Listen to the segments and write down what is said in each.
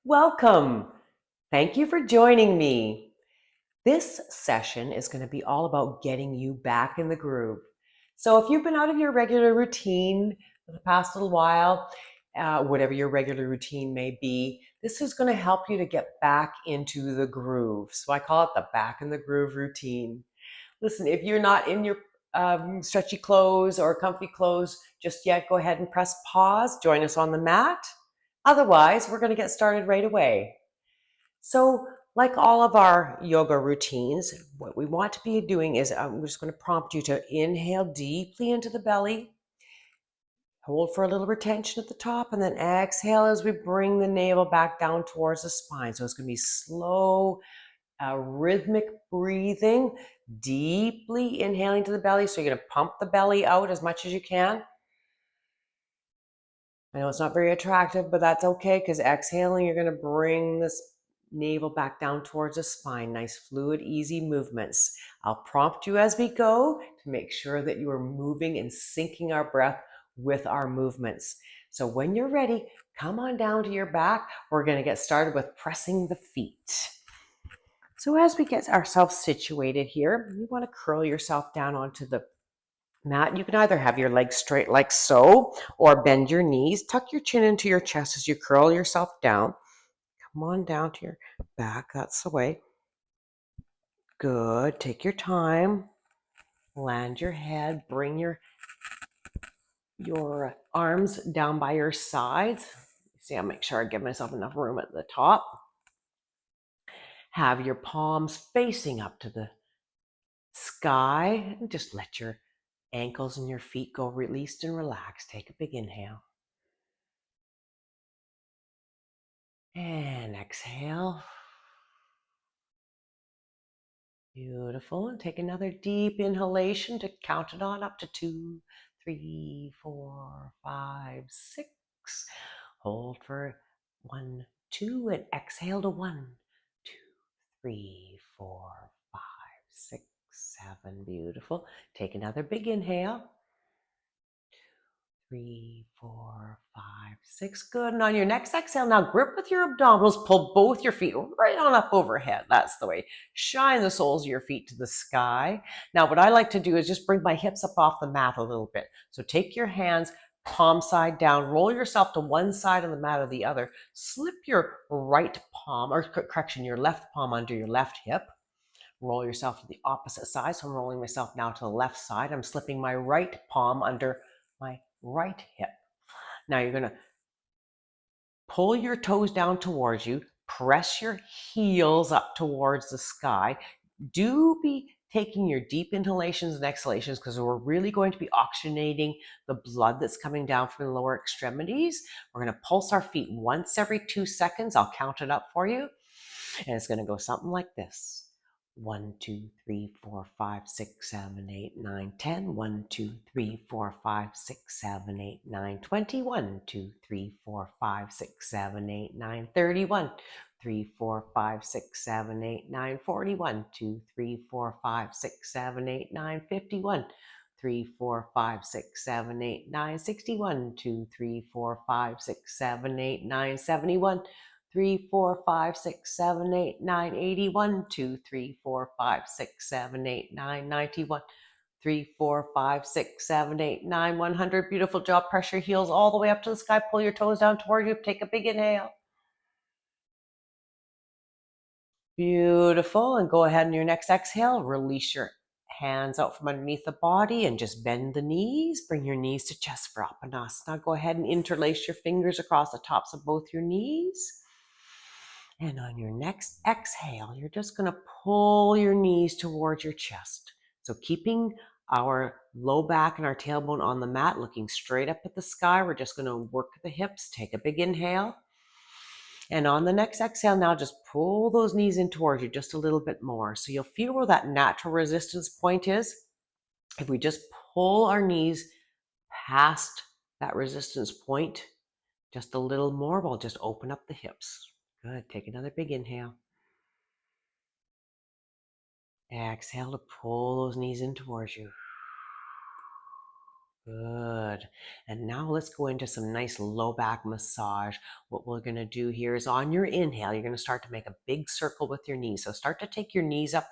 Welcome. Thank you for joining me. This session is going to be all about getting you back in the groove. So if you've been out of your regular routine for the past little while, whatever your regular routine may be, this is going to help you to get back into the groove. So I call it the back in the groove routine. Listen, if you're not in your stretchy clothes or comfy clothes just yet, go ahead and press pause. Join us on the mat. Otherwise, we're going to get started right away. So, like all of our yoga routines, what we want to be doing is we're just going to prompt you to inhale deeply into the belly, hold for a little retention at the top, and then exhale as we bring the navel back down towards the spine. So, it's going to be slow, rhythmic breathing, deeply inhaling to the belly. So, you're going to pump the belly out as much as you can. I know it's not very attractive, but that's okay because exhaling, you're going to bring this navel back down towards the spine. Nice, fluid, easy movements. I'll prompt you as we go to make sure that you are moving and syncing our breath with our movements. So when you're ready, come on down to your back. We're going to get started with pressing the feet. So as we get ourselves situated here, you want to curl yourself down onto the mat. You can either have your legs straight like so, or bend your knees. Tuck your chin into your chest as you curl yourself down. Come on down to your back. That's the way. Good. Take your time. Land your head. Bring your arms down by your sides. See, I'll make sure I give myself enough room at the top. Have your palms facing up to the sky. And just let your ankles and your feet go released and relaxed. Take a big inhale. And exhale. Beautiful. And take another deep inhalation to count it on up to 2, 3, 4, 5, 6. Hold for 1, 2, and exhale to 1, 2, 3, 4, 5, 6, 7. Beautiful. Take another big inhale. 3, 4, 5, 6. Good. And on your next exhale, now grip with your abdominals. Pull both your feet right on up overhead. That's the way. Shine the soles of your feet to the sky. Now, what I like to do is just bring my hips up off the mat a little bit. So take your hands, palm side down. Roll yourself to one side of the mat or the other. Slip your right palm, or correction, your left palm under your left hip. Roll yourself to the opposite side. So I'm rolling myself now to the left side. I'm slipping my right palm under my right hip. Now you're going to pull your toes down towards you, press your heels up towards the sky. Do be taking your deep inhalations and exhalations because we're really going to be oxygenating the blood that's coming down from the lower extremities. We're going to pulse our feet once every 2 seconds. I'll count it up for you. And it's going to go something like this. 1, 2, 3, 4, 5, 6, 7, 8, 9, 10. 1, 2, 3, 4, 5, 6, 7, 8, 9, 20. 1, 2, 3, 4, 5, 6, 7, 8, 9, 31. 3, 4, 5, 6, 7, 8, 9, 41. 2, 3, 4, 5, 6, 7, 8, 9, 51. 3, 4, 5, 6, 7, 8, 9, 61. 2, 3, 4, 5, 6, 7, 8, 9, 71. 3, 4, 5, 6, 7, 8, 9, 81. 2, 3, 4, 5, 6, 7, 8, 9, 91. 3, 4, 5, 6, 7, 8, 9, 100. Beautiful job. Press your heels all the way up to the sky. Pull your toes down toward you. Take a big inhale. Beautiful. And go ahead and your next exhale. Release your hands out from underneath the body and just bend the knees. Bring your knees to chest for Uttanasana. Go ahead and interlace your fingers across the tops of both your knees. And on your next exhale, you're just going to pull your knees towards your chest. So keeping our low back and our tailbone on the mat, looking straight up at the sky. We're just going to work the hips. Take a big inhale. And on the next exhale, now just pull those knees in towards you just a little bit more. So you'll feel where that natural resistance point is. If we just pull our knees past that resistance point just a little more, we'll just open up the hips. Good. Take another big inhale. Exhale to pull those knees in towards you. Good. And now let's go into some nice low back massage. What we're going to do here is on your inhale, you're going to start to make a big circle with your knees. So start to take your knees up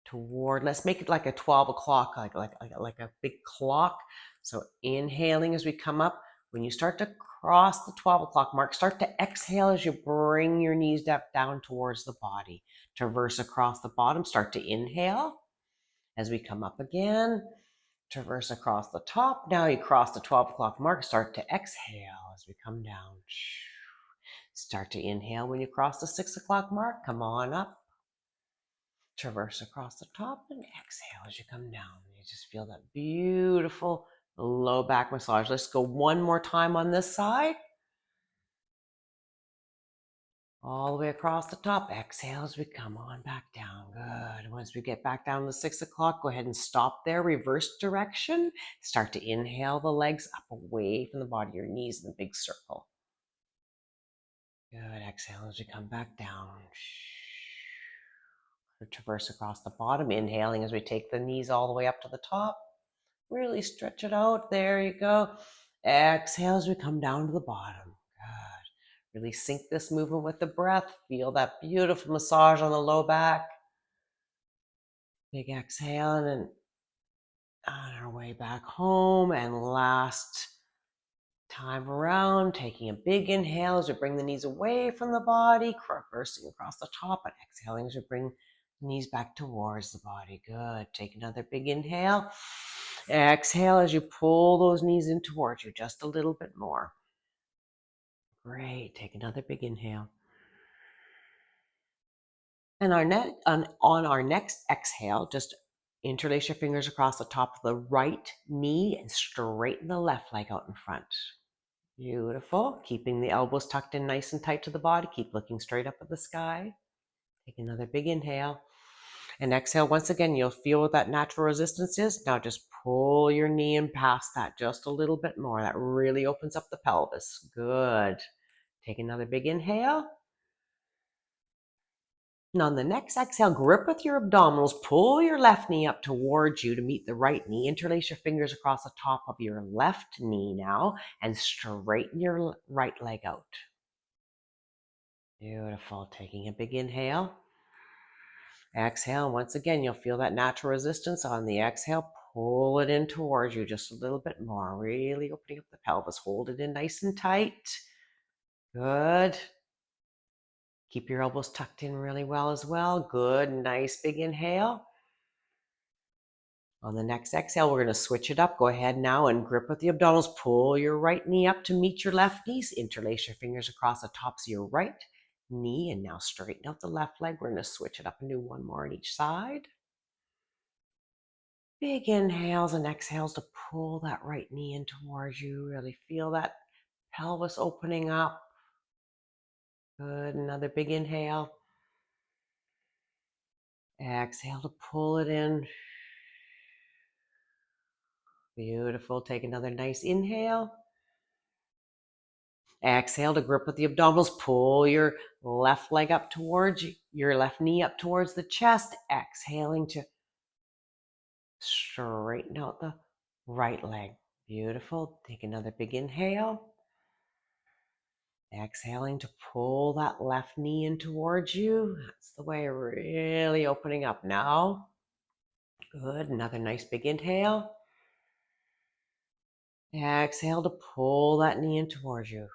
toward, let's make it like a 12 o'clock, like a big clock. So inhaling as we come up. When you start to cross the 12 o'clock mark, start to exhale as you bring your knees down towards the body. Traverse across the bottom. Start to inhale as we come up again. Traverse across the top. Now you cross the 12 o'clock mark. Start to exhale as we come down. Start to inhale when you cross the 6 o'clock mark. Come on up. Traverse across the top and exhale as you come down. You just feel that beautiful low back massage. Let's go one more time on this side. All the way across the top. Exhale as we come on back down. Good. Once we get back down to 6 o'clock, go ahead and stop there. Reverse direction. Start to inhale the legs up away from the body, your knees in a big circle. Good. Exhale as we come back down. Traverse across the bottom. Inhaling as we take the knees all the way up to the top. Really stretch it out. There you go. Exhale as we come down to the bottom. Good. Really sync this movement with the breath. Feel that beautiful massage on the low back. Big exhale and then on our way back home. And last time around, taking a big inhale as we bring the knees away from the body, reversing across the top, and exhaling as we bring the knees back towards the body. Good. Take another big inhale. Exhale as you pull those knees in towards you just a little bit more. Great. Take another big inhale. And on our next exhale, just interlace your fingers across the top of the right knee and straighten the left leg out in front. Beautiful. Keeping the elbows tucked in nice and tight to the body. Keep looking straight up at the sky. Take another big inhale. And exhale. Once again, you'll feel what that natural resistance is. Now just pull your knee in past that just a little bit more. That really opens up the pelvis. Good. Take another big inhale. And on the next exhale, grip with your abdominals. Pull your left knee up towards you to meet the right knee. Interlace your fingers across the top of your left knee now and straighten your right leg out. Beautiful. Taking a big inhale. Exhale. Once again, you'll feel that natural resistance on the exhale. Pull it in towards you just a little bit more. Really opening up the pelvis. Hold it in nice and tight. Good. Keep your elbows tucked in really well as well. Good. Nice big inhale. On the next exhale, we're going to switch it up. Go ahead now and grip with the abdominals. Pull your right knee up to meet your left knees. Interlace your fingers across the tops of your right knee. And now straighten out the left leg. We're going to switch it up and do one more on each side. Big inhales and exhales to pull that right knee in towards you. Really feel that pelvis opening up. Good. Another big inhale. Exhale to pull it in. Beautiful. Take another nice inhale. Exhale to grip with the abdominals. Pull your left leg up towards you, your left knee up towards the chest. Exhaling to straighten out the right leg. Beautiful. Take another big inhale. Exhaling to pull that left knee in towards you. That's the way, really opening up now. Good. Another nice big inhale. Exhale to pull that knee in towards you.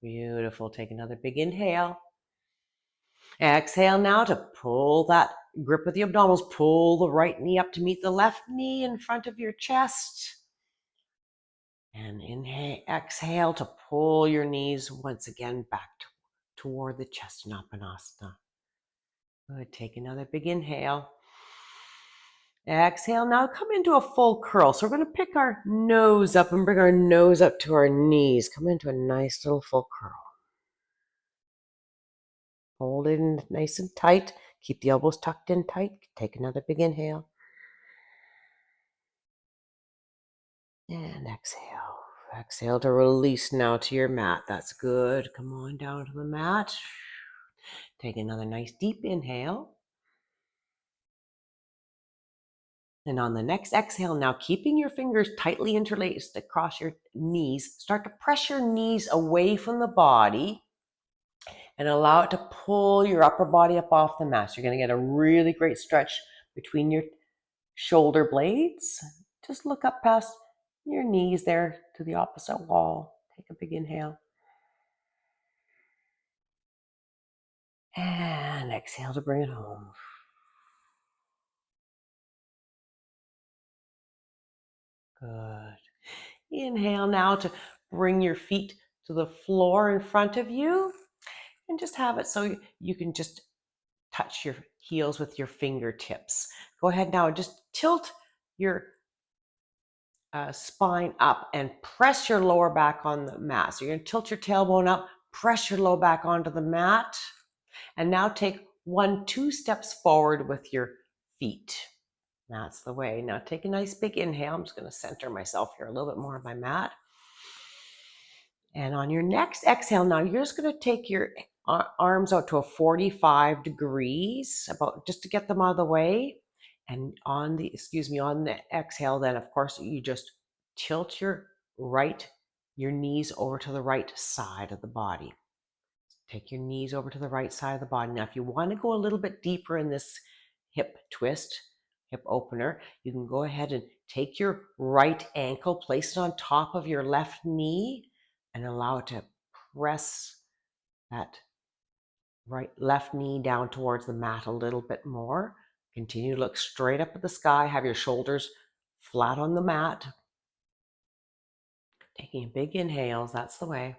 Beautiful. Take another big inhale. Exhale now to pull that grip with the abdominals. Pull the right knee up to meet the left knee in front of your chest. And inhale, exhale to pull your knees once again back toward the chest in Uttanasana. Good. Take another big inhale. Exhale. Now come into a full curl. So we're going to pick our nose up and bring our nose up to our knees. Come into a nice little full curl. Hold it in nice and tight. Keep the elbows tucked in tight. Take another big inhale. And exhale. Exhale to release now to your mat. That's good. Come on down to the mat. Take another nice deep inhale. And on the next exhale, now keeping your fingers tightly interlaced across your knees, start to press your knees away from the body and allow it to pull your upper body up off the mat. So you're going to get a really great stretch between your shoulder blades. Just look up past your knees there to the opposite wall. Take a big inhale. And exhale to bring it home. Good. Inhale now to bring your feet to the floor in front of you and just have it so you can just touch your heels with your fingertips. Go ahead now and just tilt your spine up and press your lower back on the mat. So you're going to tilt your tailbone up, press your low back onto the mat, and now take 2 steps forward with your feet. That's the way. Now take a nice big inhale. I'm just going to center myself here a little bit more on my mat. And on your next exhale, now you're just going to take your arms out to a 45 degrees, about just to get them out of the way. And on the exhale, then of course you just tilt your knees over to the right side of the body. Take your knees over to the right side of the body. Now, if you want to go a little bit deeper in this hip twist, hip opener, you can go ahead and take your right ankle, place it on top of your left knee, and allow it to press that left knee down towards the mat a little bit more. Continue to look straight up at the sky. Have your shoulders flat on the mat. Taking big inhales, that's the way.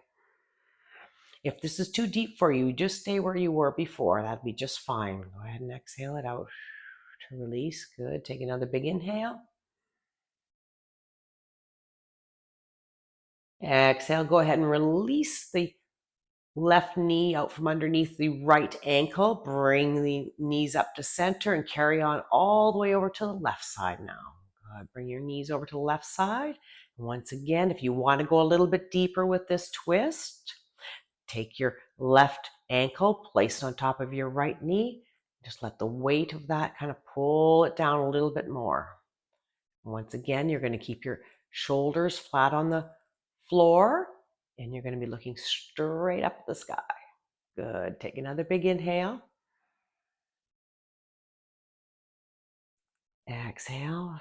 If this is too deep for you, just stay where you were before. That'd be just fine. Go ahead and exhale it out to release. Good. Take another big inhale. Exhale. Go ahead and release the left knee out from underneath the right ankle. Bring the knees up to center and carry on all the way over to the left side now. Good. Bring your knees over to the left side. Once again, if you want to go a little bit deeper with this twist, take your left ankle, place it on top of your right knee. Just let the weight of that kind of pull it down a little bit more. Once again, you're going to keep your shoulders flat on the floor and you're going to be looking straight up at the sky. Good. Take another big inhale. Exhale.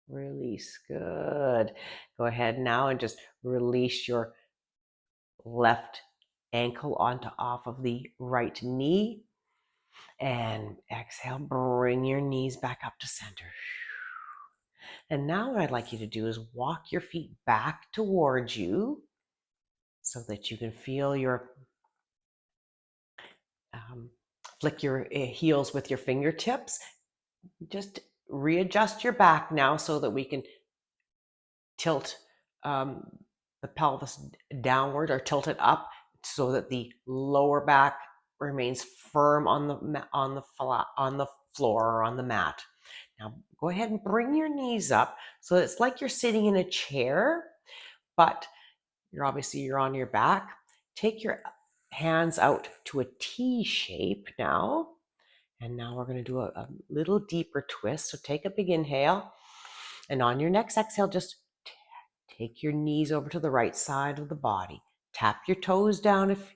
Release. Good. Go ahead now and just release your left ankle off of the right knee. And exhale, bring your knees back up to center. And now what I'd like you to do is walk your feet back towards you so that you can feel your, flick your heels with your fingertips. Just readjust your back now so that we can tilt the pelvis downward or tilt it up so that the lower back remains firm on the floor or on the mat. Now go ahead and bring your knees up so it's like you're sitting in a chair, but you're on your back. Take your hands out to a T shape now. And now we're going to do a little deeper twist. So take a big inhale. And on your next exhale, just take your knees over to the right side of the body. Tap your toes down if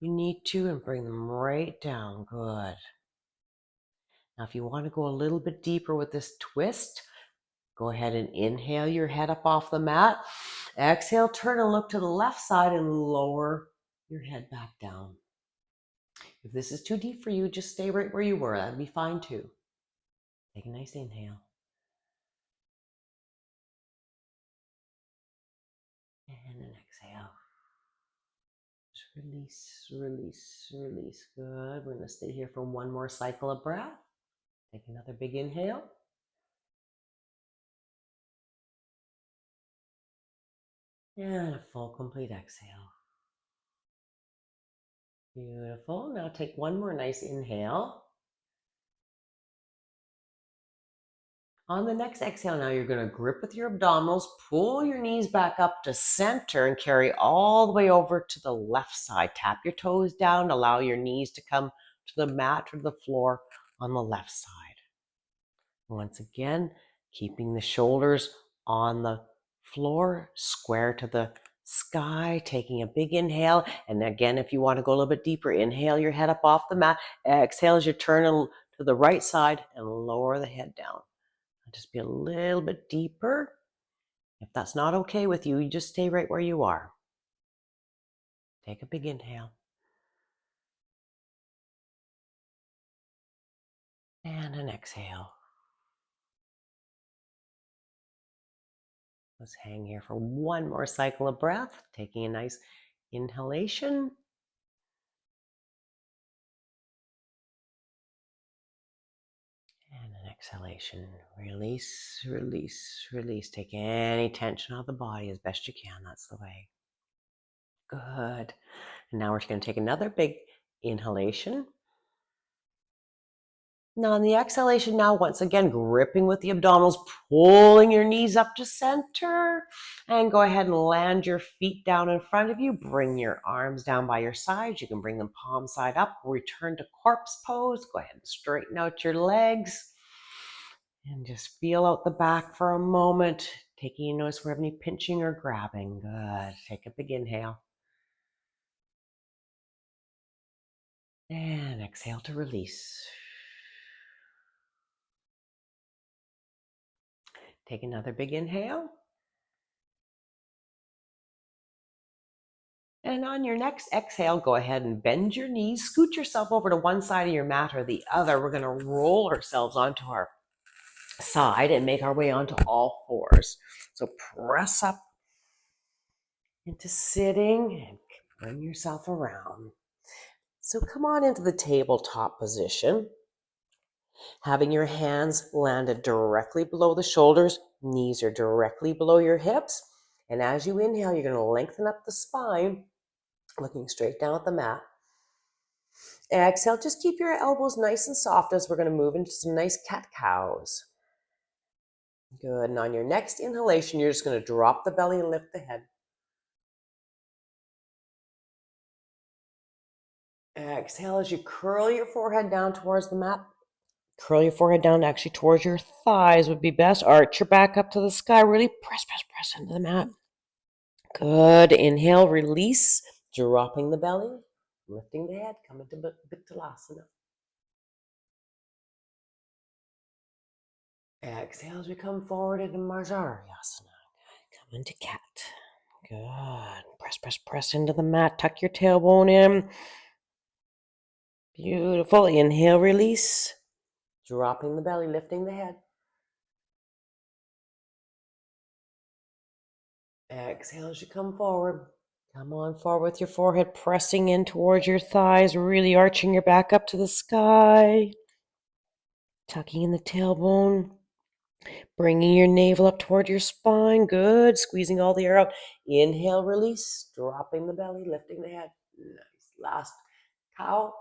you need to and bring them right down. Good. Now, if you want to go a little bit deeper with this twist, go ahead and inhale your head up off the mat. Exhale, turn and look to the left side and lower your head back down. If this is too deep for you, just stay right where you were. That'd be fine too. Take a nice inhale. And an exhale. Just release, release, release. Good. We're going to stay here for one more cycle of breath. Take another big inhale. And a full, complete exhale. Beautiful. Now take one more nice inhale. On the next exhale, now you're going to grip with your abdominals, pull your knees back up to center and carry all the way over to the left side. Tap your toes down, allow your knees to come to the mat or the floor on the left side. Once again, keeping the shoulders on the floor, square to the sky, taking a big inhale. And again, if you want to go a little bit deeper, inhale your head up off the mat. Exhale as you turn to the right side and lower the head down. Just be a little bit deeper. If that's not okay with you, you just stay right where you are. Take a big inhale. And an exhale. Let's hang here for one more cycle of breath, taking a nice inhalation. And an exhalation. Release, release, release. Take any tension out of the body as best you can. That's the way. Good. And now we're just going to take another big inhalation. Now on the exhalation, now once again, gripping with the abdominals, pulling your knees up to center, and go ahead and land your feet down in front of you. Bring your arms down by your sides. You can bring them palm side up. Return to corpse pose. Go ahead and straighten out your legs. And just feel out the back for a moment. Taking a notice if we have any pinching or grabbing. Good. Take a big inhale. And exhale to release. Take another big inhale. And on your next exhale, go ahead and bend your knees. Scoot yourself over to one side of your mat or the other. We're going to roll ourselves onto our side and make our way onto all fours. So press up into sitting and bring yourself around. So come on into the tabletop position. Having your hands landed directly below the shoulders, knees are directly below your hips. And as you inhale, you're going to lengthen up the spine, looking straight down at the mat. Exhale, just keep your elbows nice and soft as we're going to move into some nice cat-cows. Good. And on your next inhalation, you're just going to drop the belly and lift the head. Exhale as you curl your forehead down towards the mat. Curl your forehead down actually towards your thighs would be best. Arch your back up to the sky. Really press, press, press into the mat. Good. Inhale, release, dropping the belly, lifting the head, come into Bittalasana. Exhale as we come forward into Marjarayasana. Come into cat. Good. Press, press, press into the mat. Tuck your tailbone in. Beautiful. Inhale, release. Dropping the belly, lifting the head. Exhale as you come forward. Come on forward with your forehead pressing in towards your thighs, really arching your back up to the sky. Tucking in the tailbone. Bringing your navel up toward your spine. Good. Squeezing all the air out. Inhale, release. Dropping the belly, lifting the head. Nice. Last cow.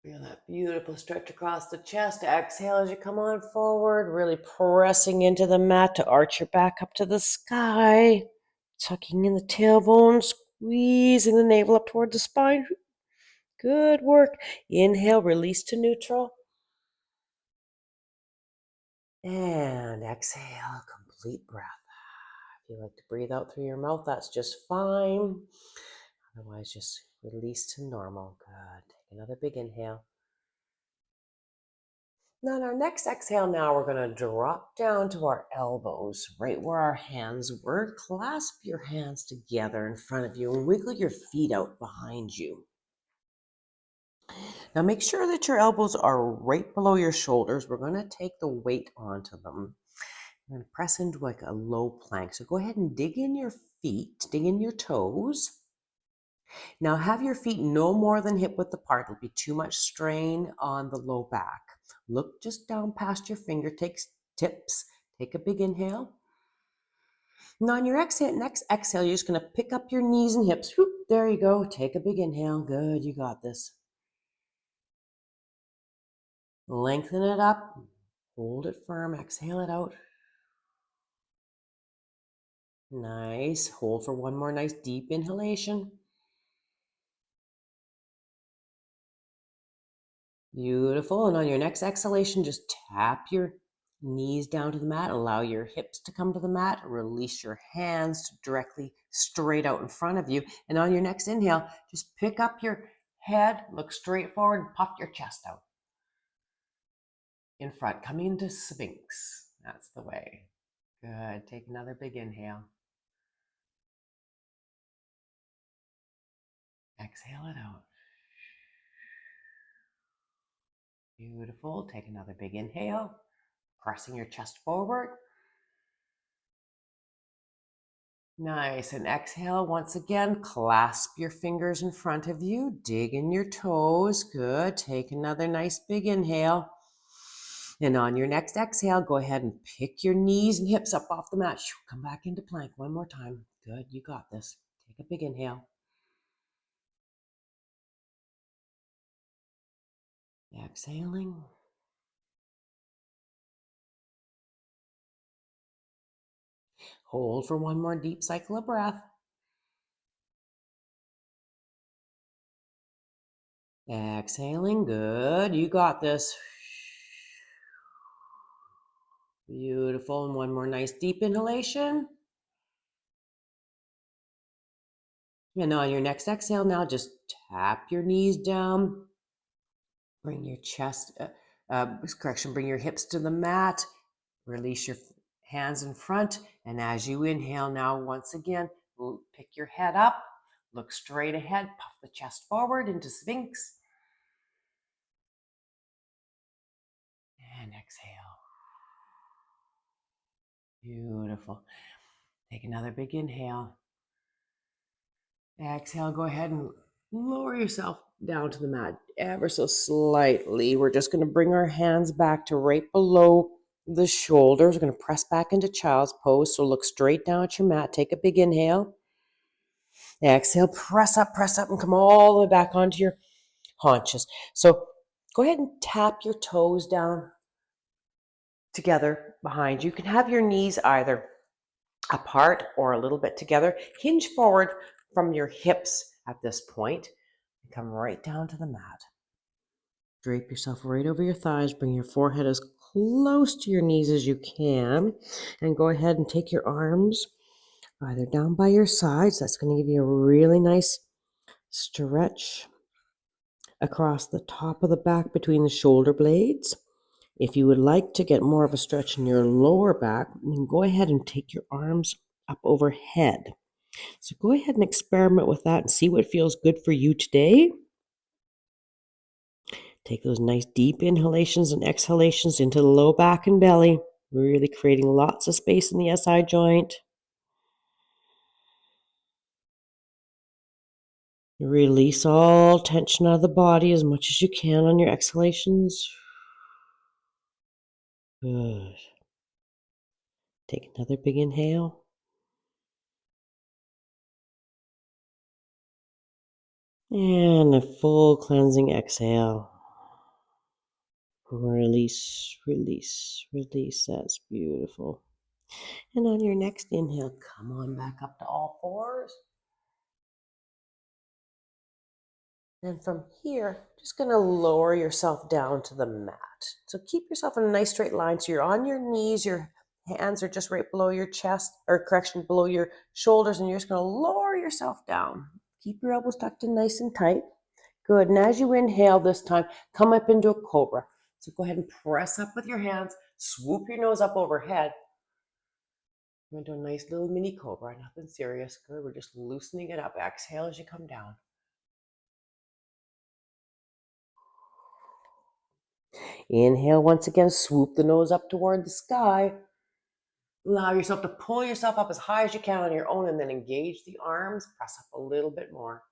Feel that beautiful stretch across the chest. Exhale as you come on forward. Really pressing into the mat to arch your back up to the sky. Tucking in the tailbone. Squeezing the navel up toward the spine. Good work. Inhale, release to neutral. And exhale, complete breath. If you like to breathe out through your mouth, that's just fine. Otherwise, just release to normal. Good. Take another big inhale. Now, on our next exhale, now we're going to drop down to our elbows, right where our hands were. Clasp your hands together in front of you and wiggle your feet out behind you. Now, make sure that your elbows are right below your shoulders. We're going to take the weight onto them and press into like a low plank. So go ahead and dig in your feet, dig in your toes. Now have your feet no more than hip width apart. It'll be too much strain on the low back. Look just down past your fingertips. Take a big inhale. Now on your next exhale, you're just going to pick up your knees and hips. Whoop, there you go. Take a big inhale. Good, you got this. Lengthen it up. Hold it firm. Exhale it out. Nice. Hold for one more nice deep inhalation. Beautiful. And on your next exhalation, just tap your knees down to the mat. Allow your hips to come to the mat. Release your hands directly straight out in front of you. And on your next inhale, just pick up your head, look straight forward, and puff your chest out in front. Coming into Sphinx. That's the way. Good. Take another big inhale. Exhale it out. Beautiful. Take another big inhale. Pressing your chest forward. Nice. And exhale once again. Clasp your fingers in front of you. Dig in your toes. Good. Take another nice big inhale. And on your next exhale, go ahead and pick your knees and hips up off the mat. Come back into plank one more time. Good. You got this. Take a big inhale. Exhaling. Hold for one more deep cycle of breath. Exhaling. Good. You got this. Beautiful. And one more nice deep inhalation. And on your next exhale, now just tap your knees down. Bring your chest, bring your hips to the mat. Release your hands in front. And as you inhale now, once again, pick your head up. Look straight ahead. Puff the chest forward into Sphinx. And exhale. Beautiful. Take another big inhale. Exhale, go ahead and lower yourself down to the mat ever so slightly. We're just going to bring our hands back to right below the shoulders. We're going to press back into child's pose. So look straight down at your mat. Take a big inhale. Exhale, press up, and come all the way back onto your haunches. So go ahead and tap your toes down together behind you. You can have your knees either apart or a little bit together. Hinge forward from your hips at this point. Come right down to the mat. Drape yourself right over your thighs. Bring your forehead as close to your knees as you can. And go ahead and take your arms either down by your sides. That's going to give you a really nice stretch across the top of the back between the shoulder blades. If you would like to get more of a stretch in your lower back, then go ahead and take your arms up overhead. So go ahead and experiment with that and see what feels good for you today. Take those nice deep inhalations and exhalations into the low back and belly, really creating lots of space in the SI joint. Release all tension out of the body as much as you can on your exhalations. Good. Take another big inhale. And a full cleansing exhale. Release, release, release. That's beautiful. And on your next inhale, come on back up to all fours. And from here, just going to lower yourself down to the mat. So keep yourself in a nice straight line. So you're on your knees, your hands are just right below your chest, below your shoulders, and you're just going to lower yourself down. Keep your elbows tucked in nice and tight. Good. And as you inhale this time, come up into a cobra. So go ahead and press up with your hands, swoop your nose up overhead. We're going to do a nice little mini cobra, nothing serious. Good. We're just loosening it up. Exhale as you come down. Inhale once again, swoop the nose up toward the sky. Allow yourself to pull yourself up as high as you can on your own and then engage the arms. Press up a little bit more.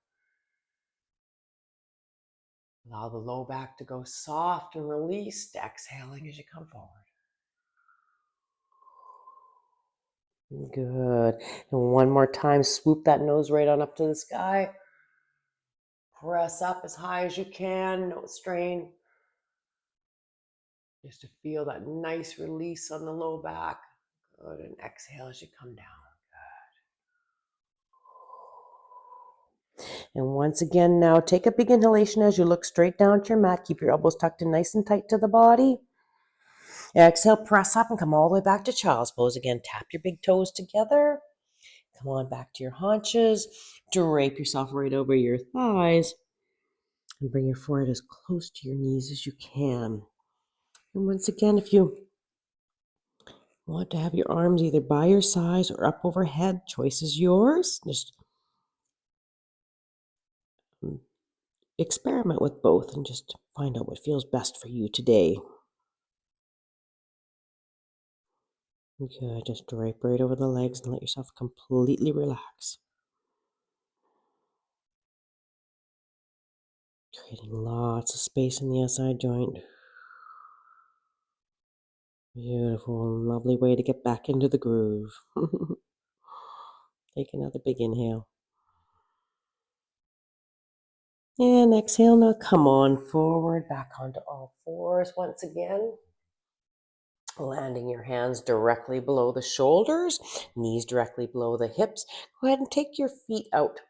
Allow the low back to go soft and released, exhaling as you come forward. Good. And one more time, swoop that nose right on up to the sky. Press up as high as you can, no strain. Just to feel that nice release on the low back. Good. And exhale as you come down. And once again, now take a big inhalation as you look straight down at your mat. Keep your elbows tucked in nice and tight to the body. Exhale, press up and come all the way back to child's pose. Again, tap your big toes together. Come on back to your haunches. Drape yourself right over your thighs. And bring your forehead as close to your knees as you can. And once again, if you want to have your arms either by your sides or up overhead, choice is yours. Just experiment with both and just find out what feels best for you today. Good. Just drape right over the legs and let yourself completely relax. Creating lots of space in the SI joint. Beautiful, lovely way to get back into the groove. Take another big inhale. And exhale. Now come on forward, back onto all fours once again. Landing your hands directly below the shoulders, knees directly below the hips. Go ahead and take your feet out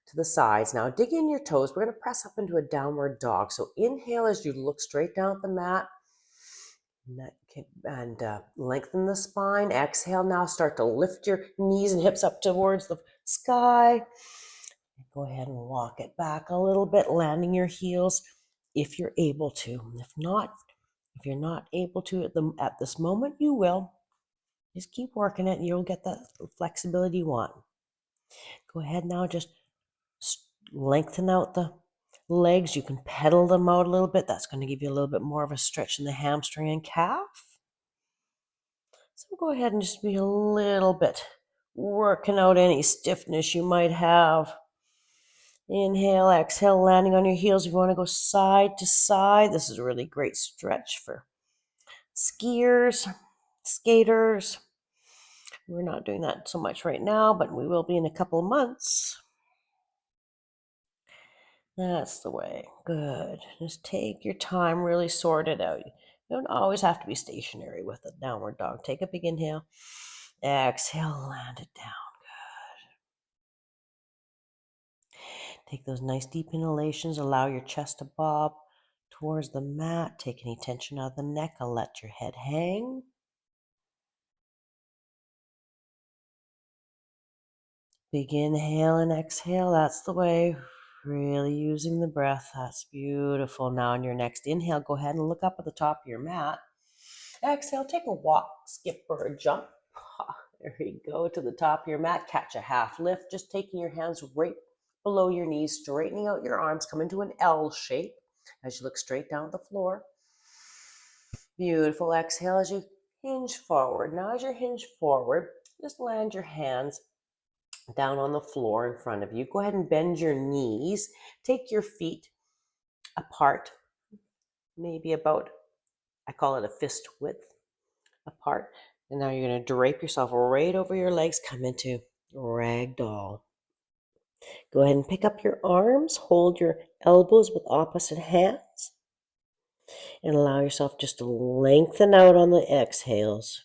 to the sides. Now dig in your toes. We're going to press up into a downward dog. So inhale as you look straight down at the mat and lengthen the spine. Exhale now. Start to lift your knees and hips up towards the sky. Go ahead and walk it back a little bit, landing your heels if you're able to. If not, if you're not able to at this moment, you will. Just keep working it and you'll get the flexibility you want. Go ahead now, just lengthen out the legs. You can pedal them out a little bit. That's going to give you a little bit more of a stretch in the hamstring and calf. So go ahead and just be a little bit working out any stiffness you might have. Inhale, exhale, landing on your heels. If you want to go side to side, this is a really great stretch for skiers, skaters. We're not doing that so much right now, but we will be in a couple of months. That's the way. Good. Just take your time, really sort it out. You don't always have to be stationary with a downward dog. Take a big inhale. Exhale, land it down. Take those nice deep inhalations. Allow your chest to bob towards the mat. Take any tension out of the neck. I'll let your head hang. Big inhale and exhale. That's the way. Really using the breath. That's beautiful. Now on your next inhale, go ahead and look up at the top of your mat. Exhale, take a walk, skip, or a jump. There you go, to the top of your mat. Catch a half lift. Just taking your hands right below your knees, straightening out your arms. Come into an L shape as you look straight down at the floor. Beautiful. Exhale as you hinge forward. Now as you hinge forward, just land your hands down on the floor in front of you. Go ahead and bend your knees. Take your feet apart, maybe about, I call it a fist width apart. And now you're going to drape yourself right over your legs. Come into ragdoll. Go ahead and pick up your arms. Hold your elbows with opposite hands. And allow yourself just to lengthen out on the exhales.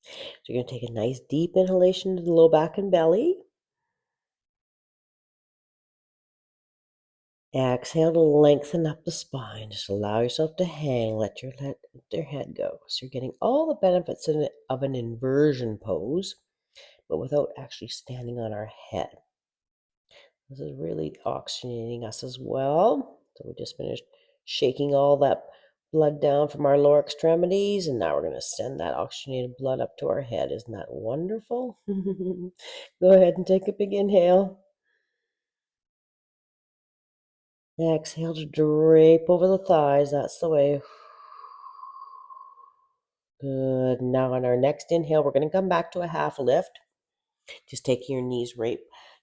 So you're going to take a nice deep inhalation to the low back and belly. Exhale to lengthen up the spine. Just allow yourself to hang. Let your head go. So you're getting all the benefits of an inversion pose, but without actually standing on our head. This is really oxygenating us as well. So we just finished shaking all that blood down from our lower extremities, and now we're going to send that oxygenated blood up to our head. Isn't that wonderful? Go ahead and take a big inhale. Exhale to drape over the thighs. That's the way. Good. Now on our next inhale, we're going to come back to a half lift. Just taking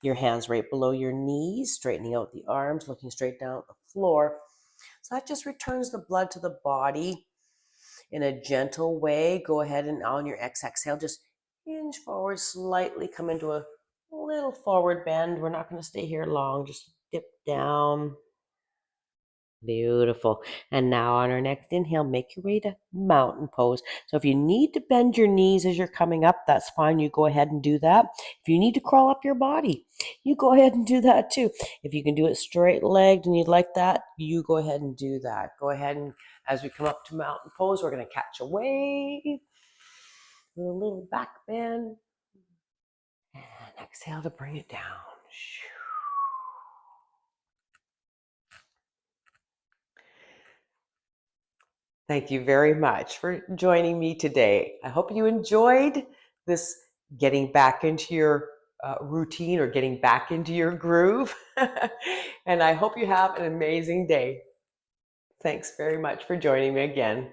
your hands right below your knees, straightening out the arms, looking straight down at the floor. So that just returns the blood to the body in a gentle way. Go ahead and on your exhale, just hinge forward slightly, come into a little forward bend. We're not going to stay here long. Just dip down. Beautiful. And now on our next inhale, make your way to mountain pose. So if you need to bend your knees as you're coming up, that's fine. You go ahead and do that. If you need to crawl up your body, you go ahead and do that too. If you can do it straight legged and you'd like that, you go ahead and do that. Go ahead and as we come up to mountain pose, we're going to catch a wave with a little back bend and exhale to bring it down. Thank you very much for joining me today. I hope you enjoyed this getting back into your routine or getting back into your groove. And I hope you have an amazing day. Thanks very much for joining me again.